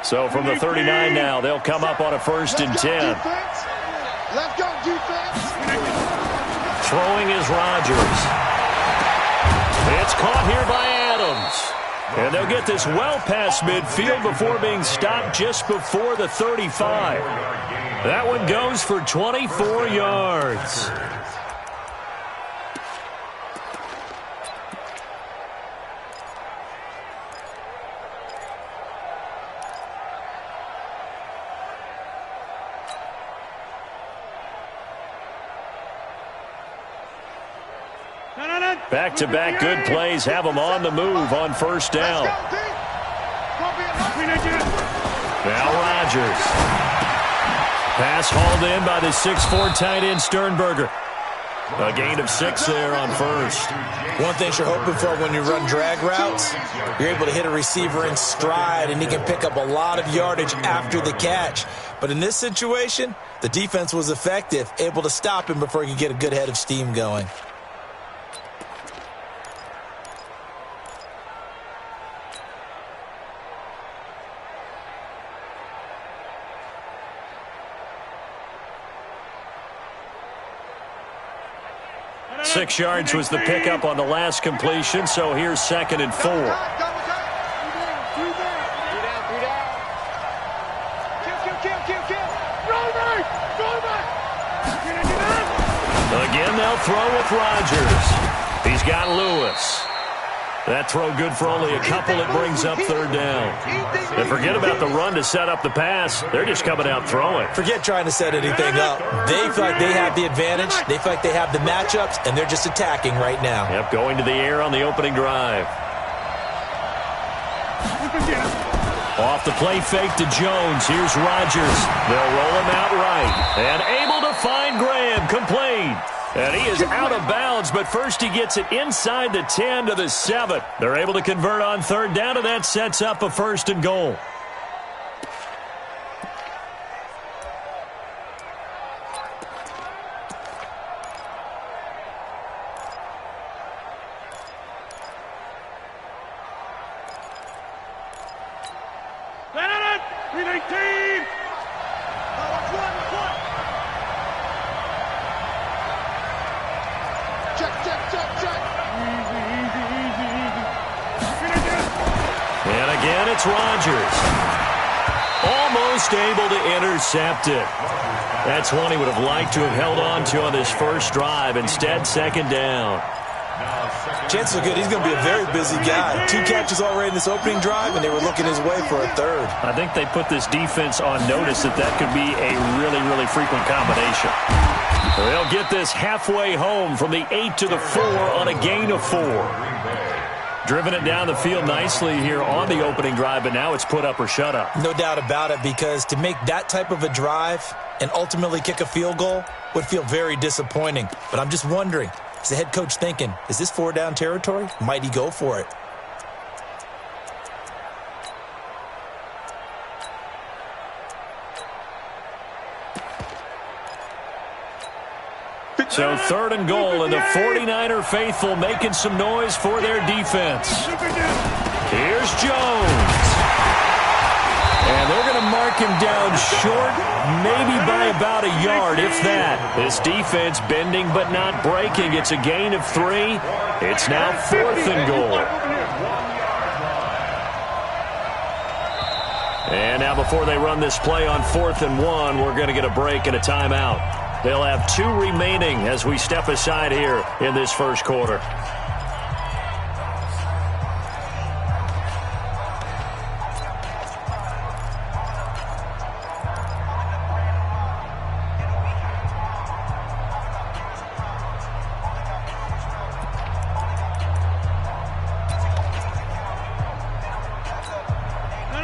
So from the 39 now, they'll come up on a 1st and 10. Let's go, defense. Throwing is Rodgers. It's caught here by Adams. And they'll get this well past midfield before being stopped just before the 35. That one goes for 24 yards. Back-to-back good plays have them on the move on 1st down. Now Rodgers. Pass hauled in by the 6'4" tight end Sternberger. A gain of 6 there on 1st. One thing you're hoping for when you run drag routes, you're able to hit a receiver in stride, and he can pick up a lot of yardage after the catch. But in this situation, the defense was effective, able to stop him before he could get a good head of steam going. Six yards was the pickup on the last completion, so here's 2nd and 4. Again, they'll throw with Rodgers. He's got Lewis. That throw good for only a couple. It brings up 3rd down. And forget about the run to set up the pass. They're just coming out throwing. Forget trying to set anything up. They feel like they have the advantage. They feel like they have the matchups, and they're just attacking right now. Yep, going to the air on the opening drive. Off the play fake to Jones. Here's Rodgers. They'll roll him out right. And able to find Graham. Complete. And he is out of bounds, but first he gets it inside the 10 to the 7. They're able to convert on 3rd down, and that sets up a 1st and goal. And again, it's Rodgers. Almost able to intercept it. That's one he would have liked to have held on to on this first drive. Instead, 2nd down. Chances are good. He's going to be a very busy guy. 2 catches already in this opening drive, and they were looking his way for a 3rd. I think they put this defense on notice that could be a really, really frequent combination. They'll get this halfway home from the 8 to the 4 on a gain of 4. Driven it down the field nicely here on the opening drive, but now it's put up or shut up. No doubt about it, because to make that type of a drive and ultimately kick a field goal would feel very disappointing. But I'm just wondering, is the head coach thinking, is this 4-down territory? Might he go for it? So 3rd and goal, and the 49er faithful making some noise for their defense. Here's Jones. And they're going to mark him down short, maybe by about a yard, if that. This defense bending but not breaking. It's a gain of 3. It's now 4th and goal. And now before they run this play on 4th and 1, we're going to get a break and a timeout. They'll have 2 remaining as we step aside here in this first quarter.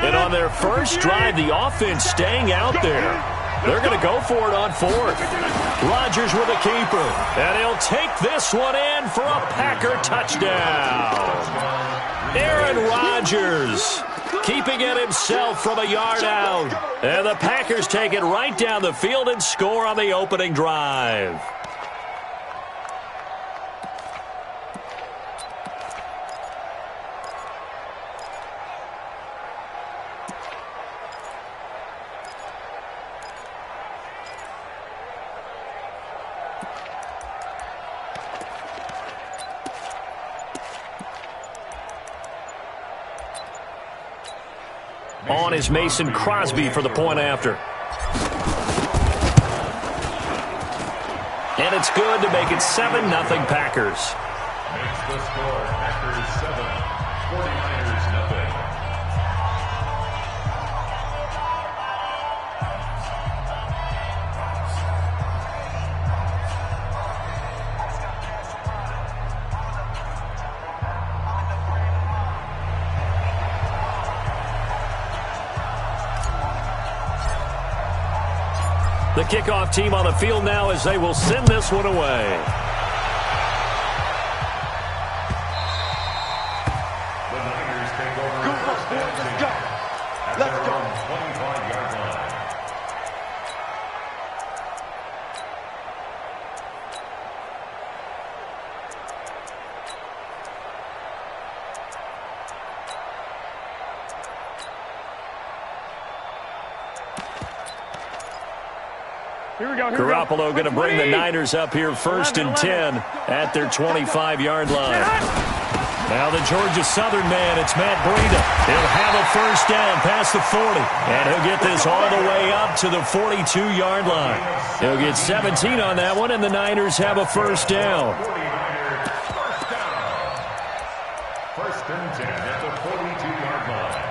And on their first drive, the offense staying out there. They're going to go for it on 4th. Rodgers with a keeper. And he'll take this one in for a Packer touchdown. Aaron Rodgers keeping it himself from a yard out. And the Packers take it right down the field and score on the opening drive. On is Mason Crosby for the point after. And it's good to make it 7-0 Packers. Makes the score Packers 7, 49ers nothing. The kickoff team on the field now as they will send this one away. The Niners take over. Go, boys, let's go. Let's go. 25-yard line. Garoppolo going to bring the Niners up here 1st and 10 at their 25-yard line. Now the Georgia Southern man, it's Matt Breida. He'll have a first down past the 40, and he'll get this all the way up to the 42-yard line. He'll get 17 on that one, and the Niners have a first down. 49ers first down. 1st and 10 at the 42-yard line.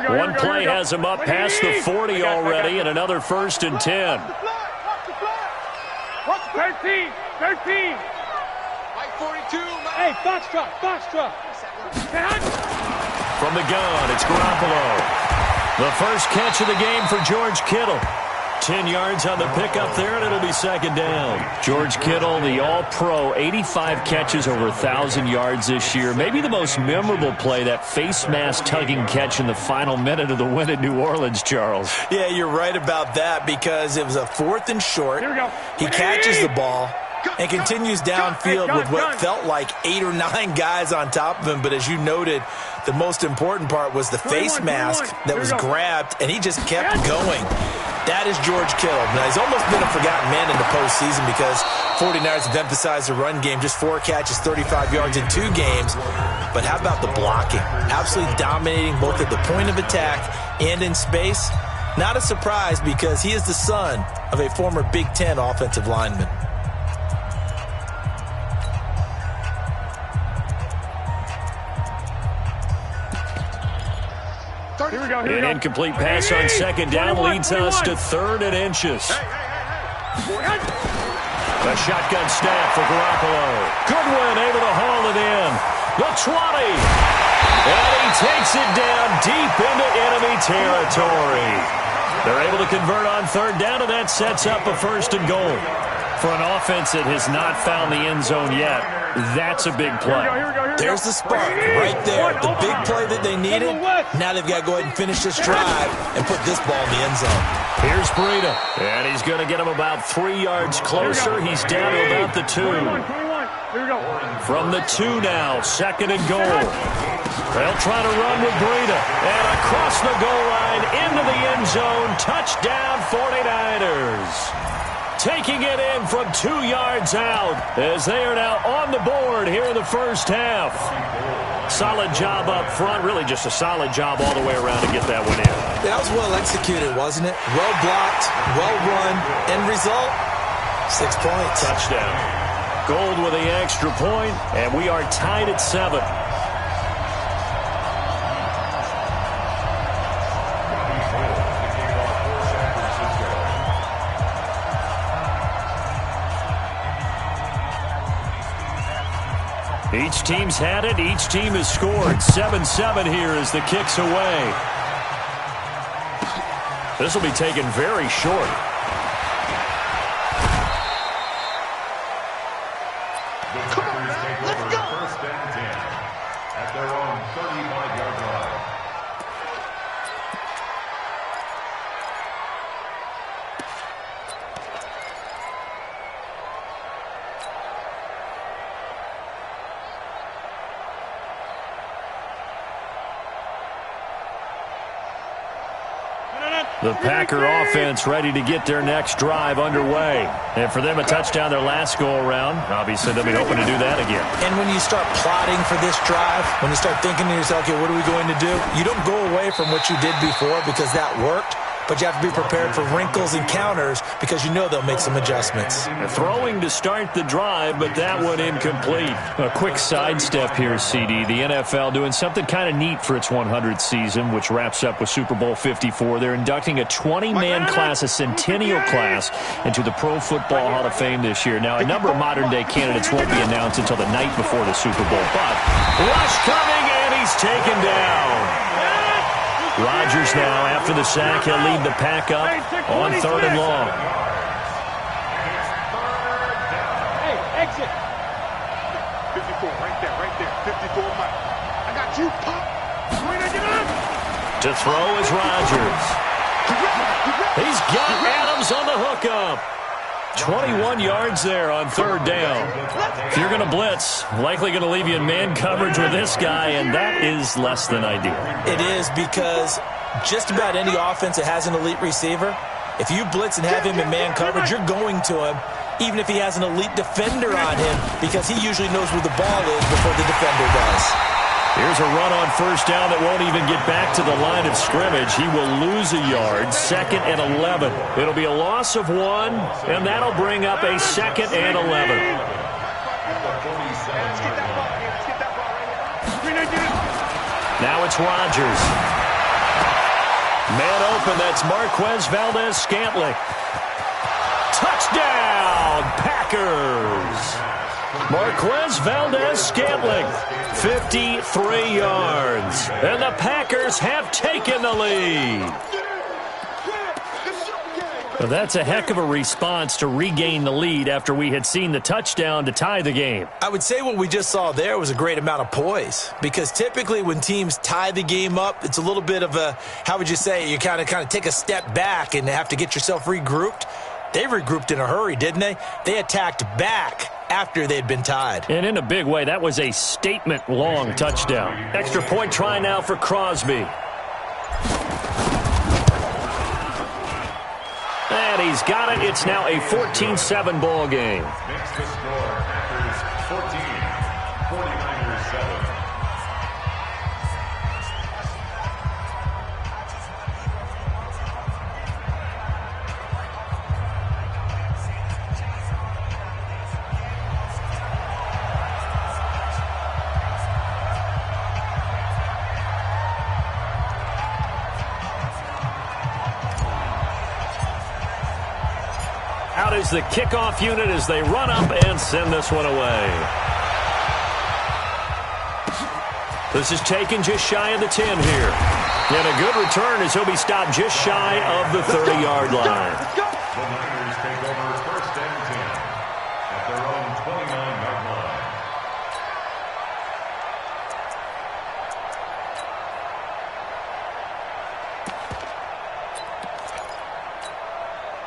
One play has him up past the 40 already, and another 1st and 10. Watch 13, 13. Mike 42, Mike. Hey, box truck. From the gun, it's Garoppolo. The first catch of the game for George Kittle. 10 yards on the pickup there, and it'll be 2nd down. George Kittle, the all-pro, 85 catches, over 1,000 yards this year. Maybe the most memorable play, that face mask tugging catch in the final minute of the win in New Orleans, Charles. Yeah, you're right about that because it was a 4th and short. Here we go. He catches the ball and continues downfield with what felt like 8 or 9 guys on top of him. But as you noted, the most important part was the face mask that was grabbed, and he just kept going. That is George Kittle. Now, he's almost been a forgotten man in the postseason because 49ers have emphasized the run game. Just 4 catches, 35 yards in 2 games. But how about the blocking? Absolutely dominating both at the point of attack and in space. Not a surprise because he is the son of a former Big Ten offensive lineman. Here we go. An incomplete pass on 2nd down leads us to 3rd and inches. A shotgun snap for Garoppolo. Goodwin able to haul it in. The 20. And he takes it down deep into enemy territory. They're able to convert on 3rd down, and that sets up a 1st and goal. For an offense that has not found the end zone yet, that's a big play. There's the spark right there. The big play that they needed. Now they've got to go ahead and finish this drive and put this ball in the end zone. Here's Breida, and he's going to get him about 3 yards closer. He's down to about the 2. From the 2 now, 2nd and goal. They'll try to run with Breida, and across the goal line into the end zone. Touchdown 49ers. Taking it in from 2 yards out as they are now on the board here in the first half. Solid job up front. Really just a solid job all the way around to get that one in. That was well executed, wasn't it? Well blocked, well run. End result, 6 points. Touchdown. Gold with the extra point, and we are tied at 7. Each team's had it. Each team has scored. 7-7 here as the kick's away. This will be taken very short. Come on, man. Let's go. 1st and 10 at their own 35-yard line. The Packer offense ready to get their next drive underway. And for them, a touchdown their last go-around. Obviously, they'll be hoping to do that again. And when you start plotting for this drive, when you start thinking to yourself, okay, what are we going to do? You don't go away from what you did before because that worked. But you have to be prepared for wrinkles and counters because you know they'll make some adjustments. Throwing to start the drive, but that one incomplete. A quick sidestep here, CD. The NFL doing something kind of neat for its 100th season, which wraps up with Super Bowl 54. They're inducting a 20-man class, a centennial class, into the Pro Football Hall of Fame this year. Now, a number of modern-day candidates won't be announced until the night before the Super Bowl. But rush coming, and he's taken down. Rodgers now, after the sack, he'll lead the pack up on 3rd and long. Hey, exit. 54, right there. 54, Mike. I got you, Pop. To throw is Rodgers. He's got Adams on the hookup. 21 yards there on 3rd down. If you're going to blitz, likely going to leave you in man coverage with this guy, and that is less than ideal. It is because just about any offense that has an elite receiver, if you blitz and have him in man coverage, you're going to him, even if he has an elite defender on him, because he usually knows where the ball is before the defender does. Here's a run on 1st down that won't even get back to the line of scrimmage. He will lose a yard, 2nd and 11. It'll be a loss of 1, and that'll bring up a 2nd and 11. Now it's Rodgers. Man open, that's Marquez Valdez-Scantling. Touchdown, Packers! Marquez Valdez-Scantling, 53 yards. And the Packers have taken the lead. Well, that's a heck of a response to regain the lead after we had seen the touchdown to tie the game. I would say what we just saw there was a great amount of poise, because typically when teams tie the game up, it's a little bit of a, how would you say, you kind of take a step back and have to get yourself regrouped. They regrouped in a hurry, didn't they? They attacked back after they'd been tied. And in a big way, that was a statement-long touchdown. Extra point try now for Crosby. And he's got it. It's now a 14-7 ball game. Makes the score Packers 14, 49ers 7. Out is the kickoff unit as they run up and send this one away. This is taken just shy of the 10 here. And a good return as he'll be stopped just shy of the 30-yard line. The Niners take over 1st and 10 at their own 29-yard line.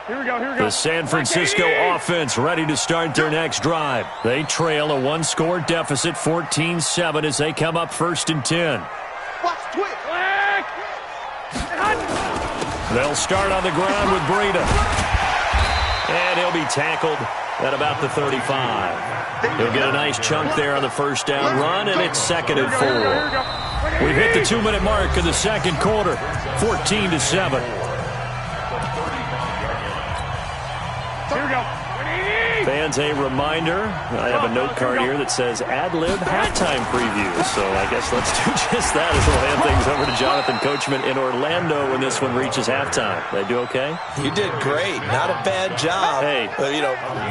Here we go. The San Francisco offense ready to start their next drive. They trail a 1-score deficit, 14-7, as they come up 1st and 10. Watch twitch. They'll start on the ground with Breida. And he'll be tackled at about the 35. He'll get a nice chunk there on the 1st down run, and it's 2nd and 4. We've hit the 2-minute mark of the 2nd quarter, 14-7. Here we go. Fans, a reminder, I have a note card here that says ad-lib halftime preview. So I guess let's do just that as we'll hand things over to Jonathan Coachman in Orlando when this one reaches halftime. Did I do okay? You did great. Not a bad job. Hey.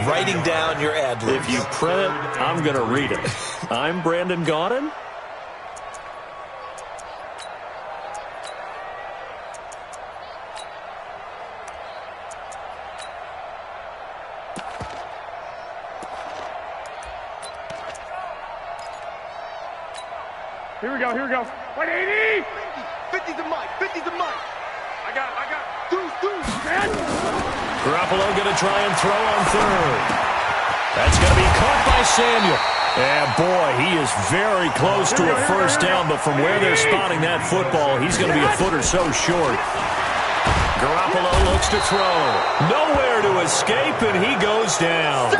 Writing down your ad-libs. If you print it, I'm going to read it. I'm Brandon Gaudin. Here we go. 180. 50's a mic. I got. Deuce. Garoppolo going to try and throw on 3rd. That's going to be caught by Samuel. And boy, he is very close to a 1st down, but from where they're spotting that football, he's going to be a foot or so short. Garoppolo looks to throw. Nowhere to escape, and he goes down.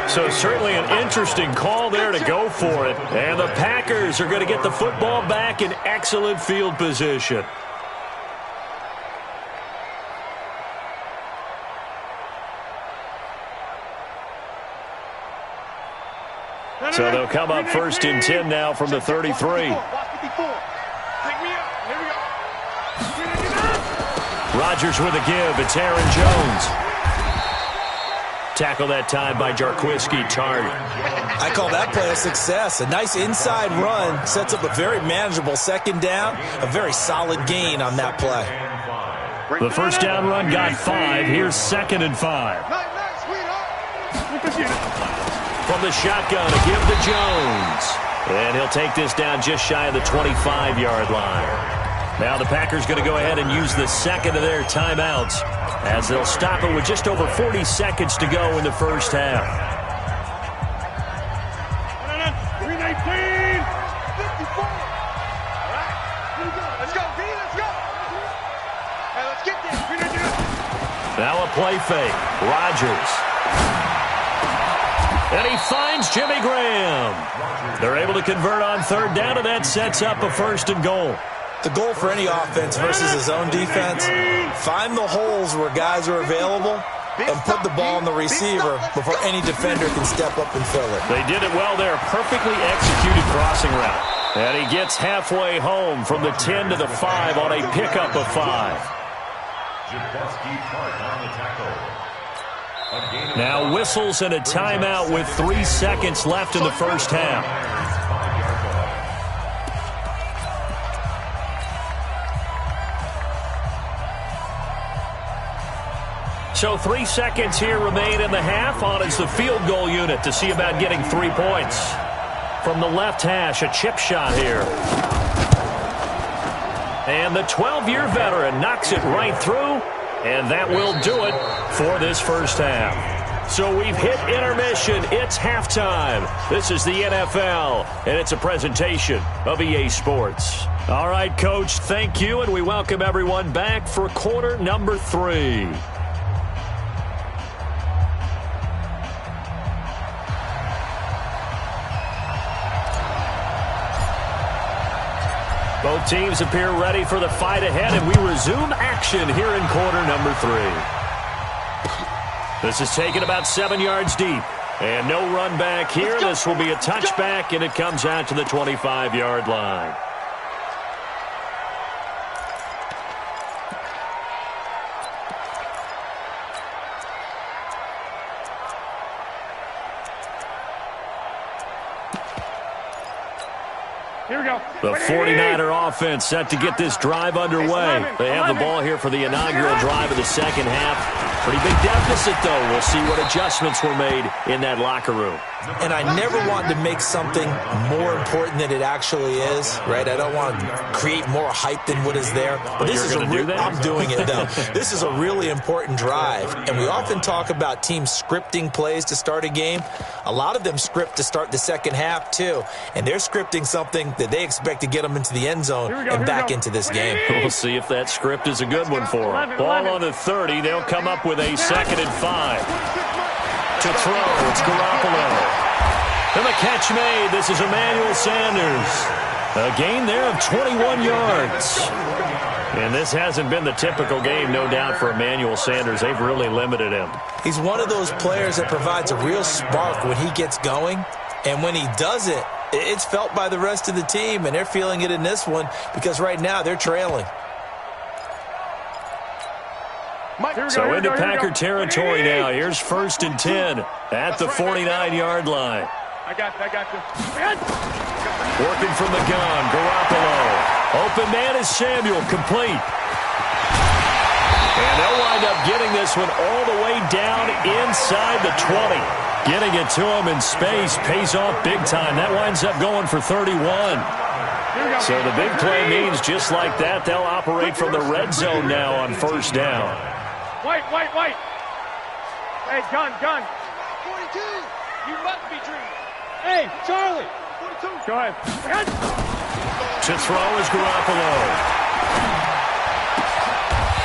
So certainly an interesting call there to go for it. And the Packers are going to get the football back in excellent field position. So they'll come up 1st and 10 now from the 33. Rodgers with a give. It's Aaron Jones. Tackle that time by Jarquiski Tartt. I call that play a success. A nice inside run sets up a very manageable 2nd down. A very solid gain on that play. The first down run got 5. Here's 2nd and 5. From the shotgun, a give to Jones. And he'll take this down just shy of the 25-yard line. Now the Packers going to go ahead and use the 2nd of their timeouts as they'll stop it with just over 40 seconds to go in the first half. 319. 54. All right. Let's go, D. Let's go. Hey, let's get there. Now a play fake. Rodgers. And he finds Jimmy Graham. They're able to convert on 3rd down, and that sets up a 1st and goal. The goal for any offense versus his own defense, find the holes where guys are available and put the ball on the receiver before any defender can step up and fill it. They did it well there. Perfectly executed crossing route. And he gets halfway home from the 10 to the 5 on a pickup of 5. Now whistles and a timeout with 3 seconds left in the first half. So 3 seconds here remain in the half. On is the field goal unit to see about getting 3 points. From the left hash, a chip shot here. And the 12-year veteran knocks it right through. And that will do it for this first half. So we've hit intermission. It's halftime. This is the NFL, and it's a presentation of EA Sports. All right, Coach, thank you, and we welcome everyone back for quarter number 3. Both teams appear ready for the fight ahead, and we resume action here in quarter number 3. This is taken about 7 yards deep. And no run back here. This will be a touchback, and it comes out to the 25-yard line. Here we go. The 49er offense set to get this drive underway. They have the ball here for the inaugural drive of the second half. Pretty big deficit, though. We'll see what adjustments were made in that locker room. And I never want to make something more important than it actually is, right? I don't want to create more hype than what is there. But this is I'm doing it, though. This is a really important drive. And we often talk about teams scripting plays to start a game. A lot of them script to start the second half, too. And they're scripting something that they expect to get them into the end zone and back into this game. We'll see if that script is a good one for them. Ball on the 30. They'll come up with a 2nd and 5. To throw, it's Garoppolo. And the catch made. This is Emmanuel Sanders. A gain there of 21 yards. And this hasn't been the typical game, no doubt, for Emmanuel Sanders. They've really limited him. He's one of those players that provides a real spark when he gets going. And when he does it, it's felt by the rest of the team, and they're feeling it in this one because right now they're trailing. So into Packer territory now. Here's 1st and 10 at the 49-yard line. I got you. Working from the gun, Garoppolo. Open man is Samuel, complete. And they'll wind up getting this one all the way down inside the 20. Getting it to him in space pays off big time. That winds up going for 31. So the big play means just like that, they'll operate from the red zone now on 1st down. White. Hey, gun. 42. You must be dreaming. Hey, Charlie. 42. Go ahead. To throw is Garoppolo.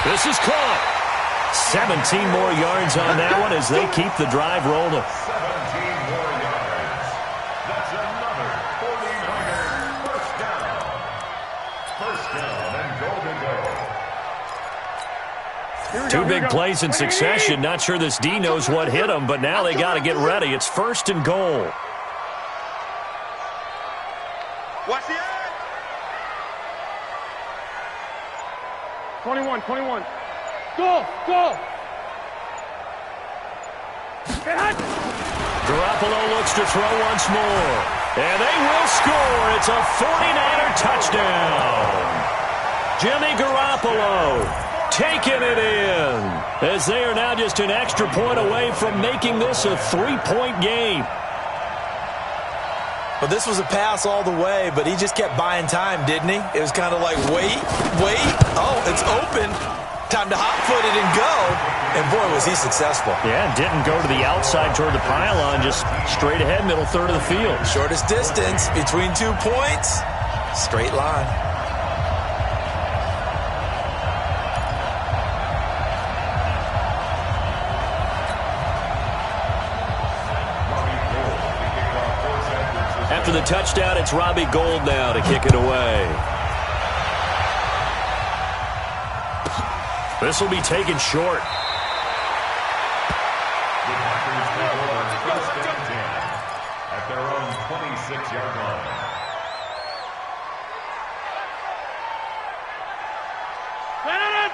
This is caught. 17 more yards on that one as they keep the drive rolling. 17 more yards. That's another 49er first down. First down and goal to go. Two big plays in succession. Not sure this D knows what hit him, but now they got to get ready. It's first and goal. Watch the eye. 21. Go. Garoppolo looks to throw once more. And they will score. It's a 49er touchdown. Jimmy Garoppolo taking it in. As they are now just an extra point away from making this a 3-point game. But this was a pass all the way, but he just kept buying time, didn't he? It was kind of like, wait. Oh, it's open. Time to hot-foot it and go. And, boy, was he successful. Yeah, didn't go to the outside toward the pylon, just straight ahead, middle third of the field. Shortest distance between 2 points, straight line. After the touchdown, it's Robbie Gould now to kick it away. This will be taken short. The Packers take over first and 10 at their own 26-yard line.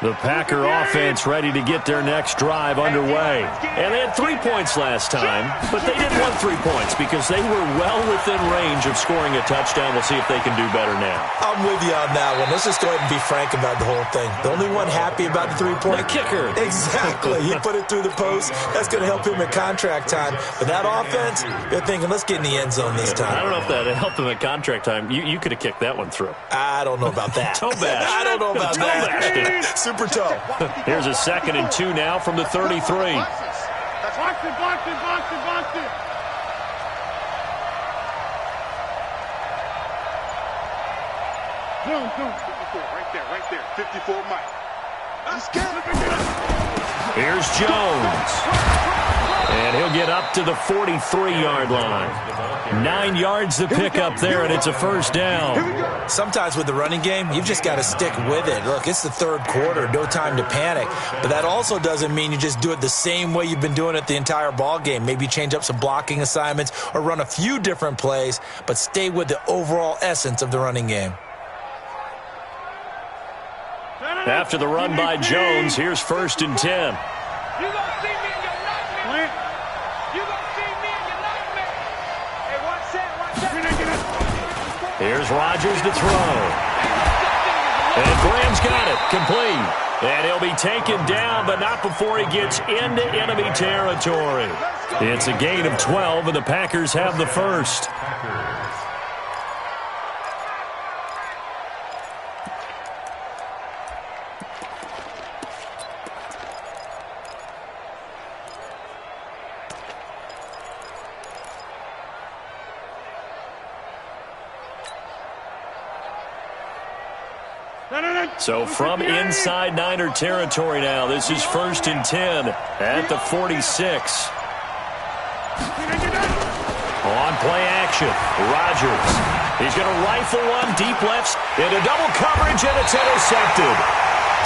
The Packer offense ready to get their next drive underway. And they had 3 points last time, but they didn't want 3 points because they were well within range of scoring a touchdown. We'll see if they can do better now. I'm with you on that one. Let's just go ahead and be frank about the whole thing. The only one happy about the 3-point? The kicker. Exactly. He put it through the post. That's going to help him at contract time. But that offense, they're thinking, let's get in the end zone this time. I don't know if that helped him at contract time. You could have kicked that one through. I don't know about that. Toe bash. I don't know about that. Super toe. Here's a 2nd and 2 now from the 33. Box it. Zoom. 54, right there. 54 Mike. Here's Jones. And he'll get up to the 43-yard line. 9 yards to pick up there, and it's a first down. Sometimes with the running game, you've just got to stick with it. Look, it's the third quarter, no time to panic. But that also doesn't mean you just do it the same way you've been doing it the entire ball game. Maybe change up some blocking assignments or run a few different plays, but stay with the overall essence of the running game. After the run by Jones, here's 1st and 10. Here's Rodgers to throw. And Graham's got it. Complete. And he'll be taken down, but not before he gets into enemy territory. It's a gain of 12, and the Packers have the first. So from inside Niner territory now, this is 1st and 10 at the 46. On play action, Rodgers. He's going to rifle one deep left into double coverage, and it's intercepted.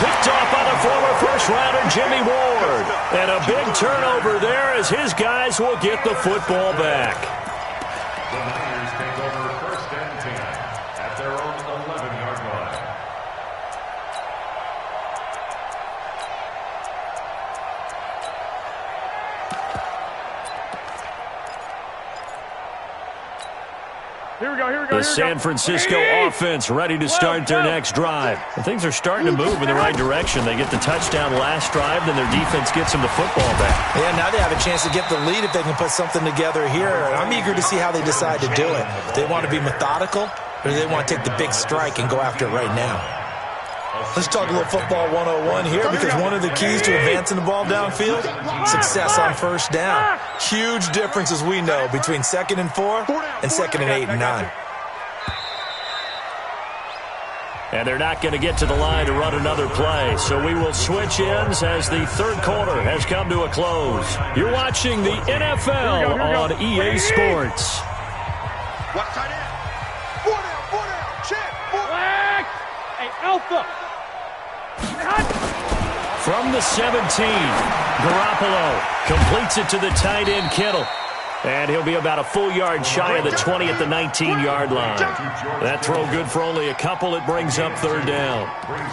Picked off by the former first-rounder Jimmy Ward. And a big turnover there as his guys will get the football back. The Niners take over 1st and 10 at their own 11-yard line. The San Francisco offense ready to start their next drive. And things are starting to move in the right direction. They get the touchdown last drive, then their defense gets them the football back. Yeah, now they have a chance to get the lead if they can put something together here. And I'm eager to see how they decide to do it. They want to be methodical, or do they want to take the big strike and go after it right now? Let's talk a little football 101 here, because one of the keys to advancing the ball downfield, success on first down. Huge difference, as we know, between 2nd and 4 and 2nd and 8 and 9. And they're not going to get to the line to run another play. So we will switch ends as the third quarter has come to a close. You're watching the NFL on EA Sports. Watch tight end. Four down, check. Black. Hey, Alpha. From the 17, Garoppolo completes it to the tight end, Kittle. And he'll be about a full yard shy of the 20 at the 19-yard line. That throw good for only a couple. It brings up third down.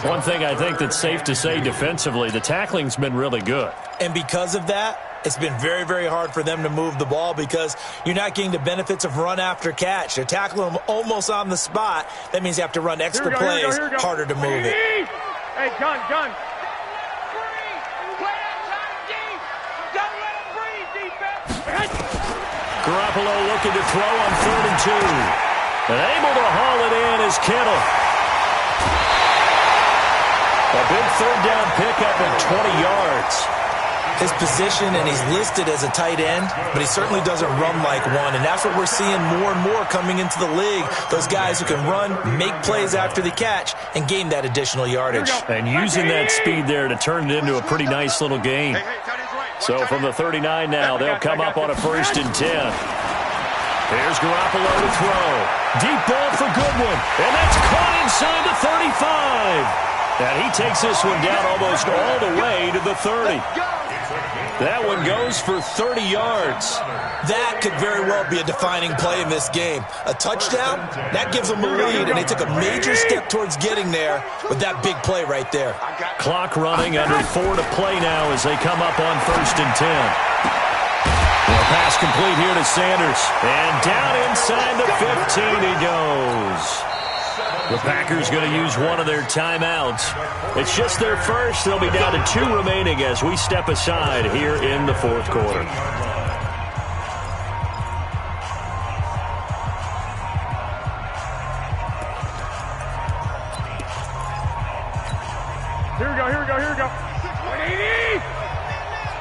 One thing I think that's safe to say defensively, the tackling's been really good. And because of that, it's been very, very hard for them to move the ball because you're not getting the benefits of run after catch. They're tackling them almost on the spot. That means you have to run extra plays, harder to move it. Hey, gun. Garoppolo looking to throw on 3rd and 2. And able to haul it in is Kittle. A big third down pickup of 20 yards. His position, and he's listed as a tight end, but he certainly doesn't run like one, and that's what we're seeing more and more coming into the league. Those guys who can run, make plays after the catch, and gain that additional yardage. And using that speed there to turn it into a pretty nice little game. So from the 39 now, they'll come up on a 1st and 10. Here's Garoppolo to throw. Deep ball for Goodwin, and that's caught inside the 35. And he takes this one down almost all the way to the 30. That one goes for 30 yards. That could very well be a defining play in this game. A touchdown, that gives them a lead, and they took a major step towards getting there with that big play right there. Clock running under 4 to play now as they come up on 1st and 10. Well, pass complete here to Sanders. And down inside the 15 he goes. The Packers going to use one of their timeouts. It's just their first. They'll be down to 2 remaining as we step aside here in the 4th quarter. Here we go. 180.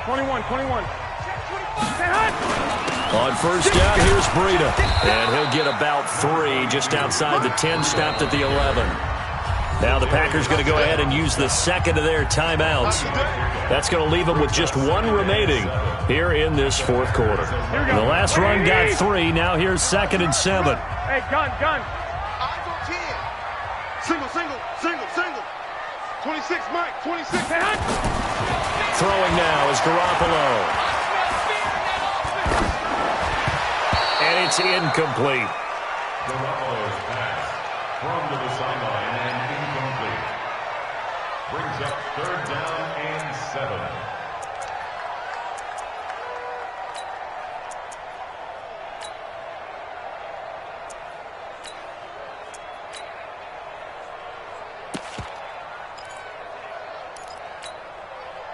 21. On 1st down, here's Breida. And he'll get about 3 just outside the 10, stopped at the 11. Now the Packers going to go ahead and use the second of their timeouts. That's going to leave them with just 1 remaining here in this 4th quarter. The last run got 3. Now here's 2nd and 7. Hey, gun. Eyes on 10. Single. 26, Mike. 26. Throwing now is Garoppolo. And it's incomplete. Garoppolo's pass thrown to the sideline and incomplete. Brings up 3rd down and 7.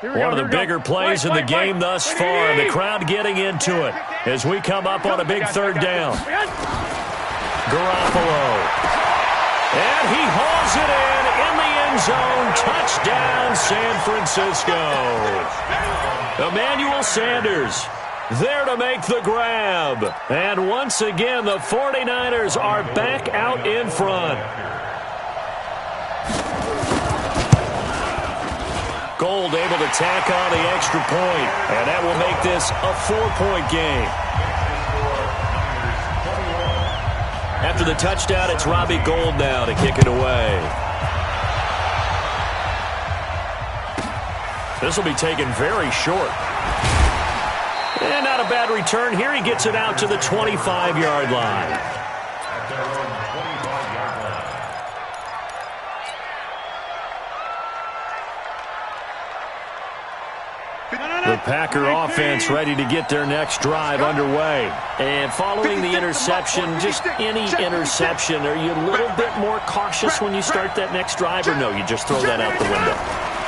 One of the bigger plays in the game thus far. The crowd getting into it as we come up on a big 3rd down. Garoppolo. And he hauls it in the end zone. Touchdown, San Francisco. Emmanuel Sanders there to make the grab. And once again, the 49ers are back out in front. Gold able to tack on the extra point, and that will make this a 4-point game. After the touchdown, it's Robbie Gould now to kick it away. This will be taken very short. And not a bad return here. He gets it out to the 25-yard line. The Packer offense ready to get their next drive underway. And following the interception, just any interception, are you a little bit more cautious when you start that next drive, or no, you just throw that out the window?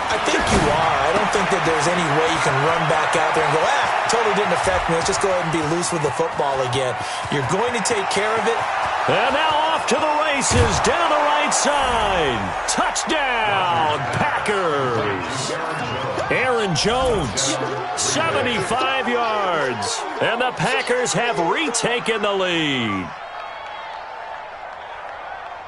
I think you are. I don't think that there's any way you can run back out there and go, totally didn't affect me. Let's just go ahead and be loose with the football again. You're going to take care of it. And now off to the races down the right side. Touchdown, Packers. Aaron Jones, 75 yards. And the Packers have retaken the lead.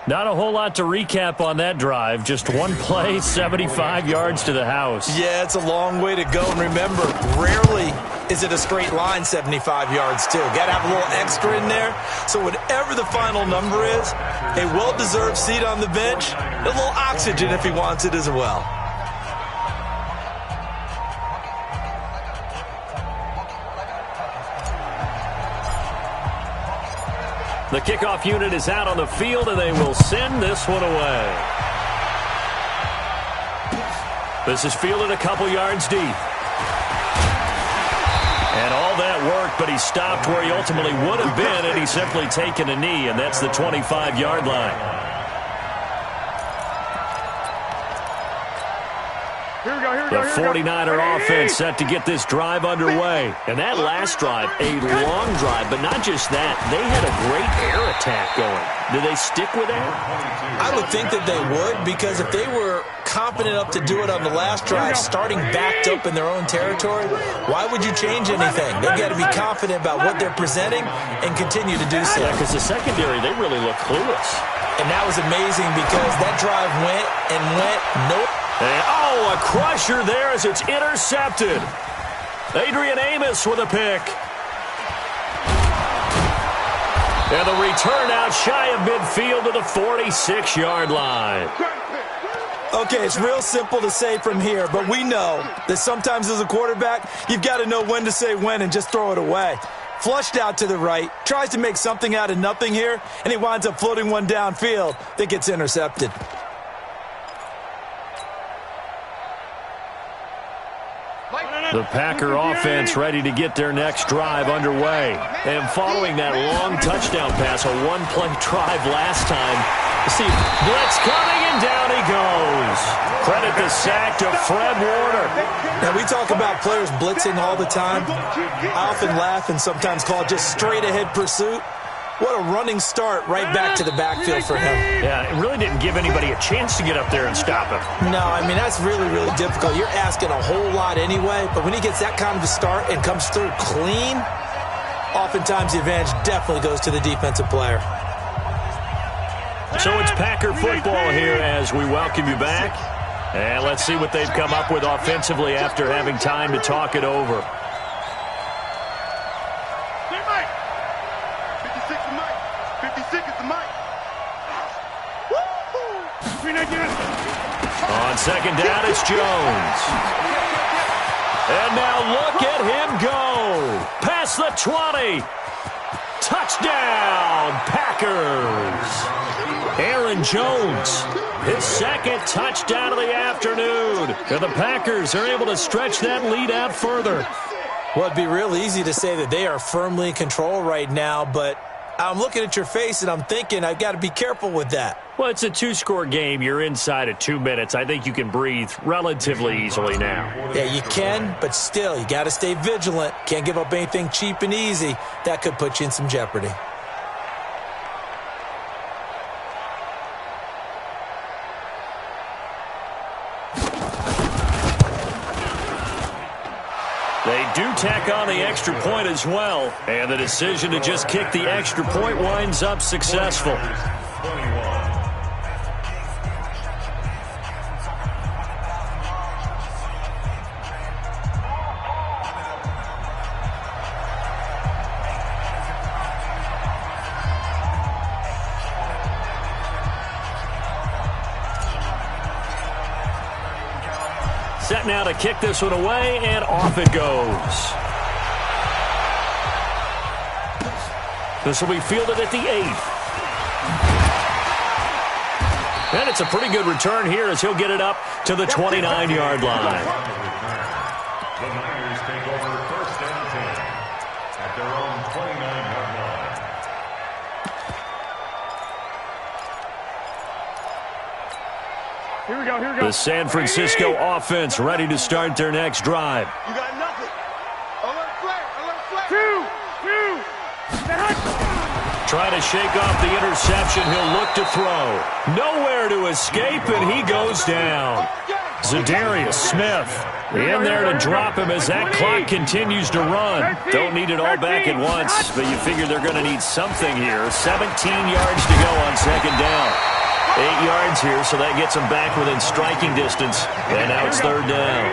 Not a whole lot to recap on that drive. Just one play, 75 yards to the house. Yeah, it's a long way to go. And remember, rarely is it a straight line 75 yards, too. Got to have a little extra in there. So whatever the final number is, a well-deserved seat on the bench, a little oxygen if he wants it as well. The kickoff unit is out on the field, and they will send this one away. This is fielded a couple yards deep. And all that worked, but he stopped where he ultimately would have been, and he's simply taken a knee, and that's the 25-yard line. The 49er offense set to get this drive underway. And that last drive, a long drive, but not just that. They had a great air attack going. Did they stick with that? I would think that they would, because if they were confident enough to do it on the last drive, starting backed up in their own territory, why would you change anything? They've got to be confident about what they're presenting and continue to do so. Yeah, because the secondary, they really look clueless. And that was amazing because that drive went and went, nope. And, oh, a crusher there as it's intercepted. Adrian Amos with a pick. And the return out shy of midfield to the 46-yard line. Okay, it's real simple to say from here, but we know that sometimes as a quarterback, you've got to know when to say when and just throw it away. Flushed out to the right, tries to make something out of nothing here, and he winds up floating one downfield that gets intercepted. The Packer offense ready to get their next drive underway. And following that long touchdown pass, a one-play drive last time. See, blitz coming, and down he goes. Credit the sack to Fred Warner. Now, we talk about players blitzing all the time. I often laugh and sometimes call it just straight-ahead pursuit. What a running start right back to the backfield for him. Yeah, it really didn't give anybody a chance to get up there and stop him. No, I mean, that's really, really difficult. You're asking a whole lot anyway, but when he gets that kind of a start and comes through clean, oftentimes the advantage definitely goes to the defensive player. So it's Packer football here as we welcome you back. And let's see what they've come up with offensively after having time to talk it over. On second down, it's Jones. And now look at him go. Past the 20. Touchdown, Packers. Aaron Jones, his second touchdown of the afternoon. And the Packers are able to stretch that lead out further. Well, it'd be real easy to say that they are firmly in control right now, but I'm looking at your face and I'm thinking I've got to be careful with that. Well, it's a two-score game. You're inside of 2 minutes. I think you can breathe relatively easily now. Yeah, you can, but still, you got to stay vigilant. Can't give up anything cheap and easy. That could put you in some jeopardy. They do tack on the extra point as well. And the decision to just kick the extra point winds up successful. Set now to kick this one away, and off it goes. This will be fielded at the 8th. And it's a pretty good return here as he'll get it up to the 29-yard line. The Niners take over first and 10 at their own 29-yard line. Here we go, here we go. The San Francisco offense ready to start their next drive. You got nothing. Alert flag, alert flag. Two. Trying to shake off the interception. He'll look to throw. Nowhere to escape, and he goes down. Zadarius Smith in there to drop him as that clock continues to run. Don't need it all back at once, but you figure they're going to need something here. 17 yards to go on second down. 8 yards here, so that gets them back within striking distance. And now it's third down.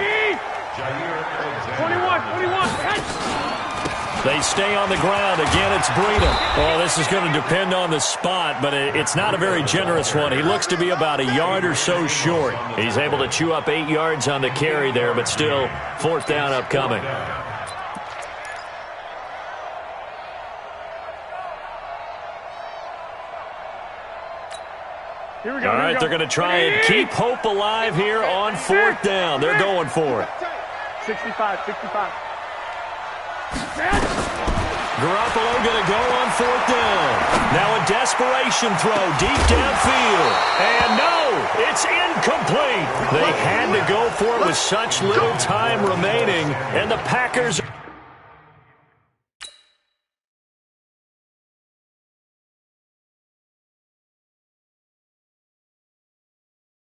21, catch! They stay on the ground. Again, it's Breeden. Oh, this is going to depend on the spot, but it's not a very generous one. He looks to be about a yard or so short. He's able to chew up 8 yards on the carry there, but still fourth down upcoming. Here we go. All right, they're going to try and keep hope alive here on fourth down. They're going for it. 65. Garoppolo going to go on fourth down. Now a desperation throw deep downfield. And no, it's incomplete. They had to go for it with such little time remaining, and the Packers